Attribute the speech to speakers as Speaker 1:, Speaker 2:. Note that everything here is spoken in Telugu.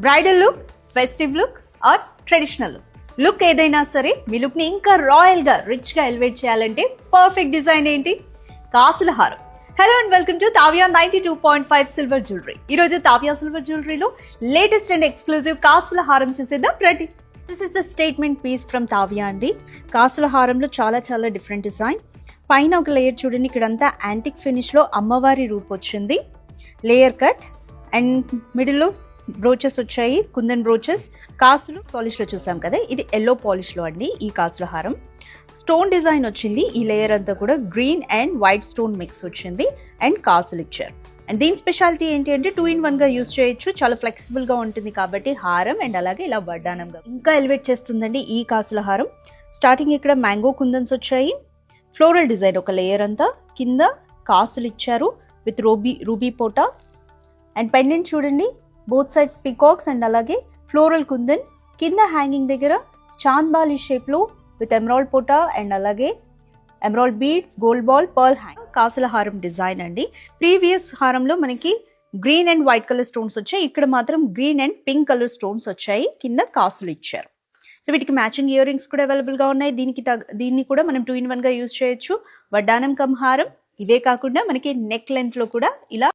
Speaker 1: Bridal look, festive look or traditional look ఏదైనా సరే మీ లుక్ ని ఇంకా రాయల్ గా రిచ్ గా ఎలివేట్ చేయాలంటే పర్ఫెక్ట్ డిజైన్ ఏంటి? కాసుల హారం. Hello and welcome to Tavya 92.5 silver jewellery. ఈ రోజు తావ్యా సిల్వర్ జ్యువెలరీలో లేటెస్ట్ అండ్ ఎక్స్క్లూజివ్ కాసుల హారం చూసేద్దాం. Ready. This is the statement piece from Tavya అండి. కాసుల హారంలో చాలా డిఫరెంట్ డిజైన్. పైన ఒక లేయర్ చూడండి, ఇక్కడంతా యాంటిక్ ఫినిష్ లో అమ్మవారి రూప్ వచ్చింది. లేయర్ కట్ అండ్ మిడిల్ లో బ్రోచెస్ వచ్చాయి, కుందన్ బ్రోచెస్. కాసులు పాలిష్ లో చూసాం కదా, ఇది ఎల్లో పాలిష్ లో అండి ఈ కాసుల హారం. స్టోన్ డిజైన్ వచ్చింది. ఈ లేయర్ అంతా కూడా green and white stone mix వచ్చింది అండ్ కాసులు ఇచ్చారు. అండ్ దీని స్పెషాలిటీ ఏంటి అంటే 2-in-1 గా యూజ్ చేయొచ్చు. చాలా ఫ్లెక్సిబుల్ గా ఉంటుంది కాబట్టి హారం అండ్ అలాగే ఇలా వడ్డానంగా ఇంకా ఎలివేట్ చేస్తుందండి ఈ కాసుల హారం. స్టార్టింగ్ ఇక్కడ మ్యాంగో కుందన్స్ వచ్చాయి, ఫ్లోరల్ డిజైన్ ఒక లేయర్ అంతా, కింద కాసులు ఇచ్చారు విత్ రూబీ పోటా అండ్ పెండెంట్ చూడండి, బోత్ సైడ్స్ పికాక్స్ అండ్ అలాగే ఫ్లోరల్ కుందన్. కింద హ్యాంగింగ్ దగ్గర చాంద్బాలి షేప్ లో విత్ ఎమరాల్డ్ పోటా అండ్ అలాగే emerald beads, gold ball, pearl hang. కాసుల హారం డిజైన్ అండి. ప్రీవియస్ హారంలో మనకి green and white colour stones వచ్చాయి, ఇక్కడ మాత్రం green and pink colour stones వచ్చాయి, కింద కాసులు ఇచ్చారు. సో వీటికి మ్యాచింగ్ ఇయర్ రింగ్స్ కూడా అవైలబుల్ గా ఉన్నాయి. దీన్ని కూడా మనం 2-in-1 గా యూజ్ చేయొచ్చు. వడ్డానం కమ్ హారం. ఇవే కాకుండా మనకి నెక్ లెంత్ లో కూడా ఇలా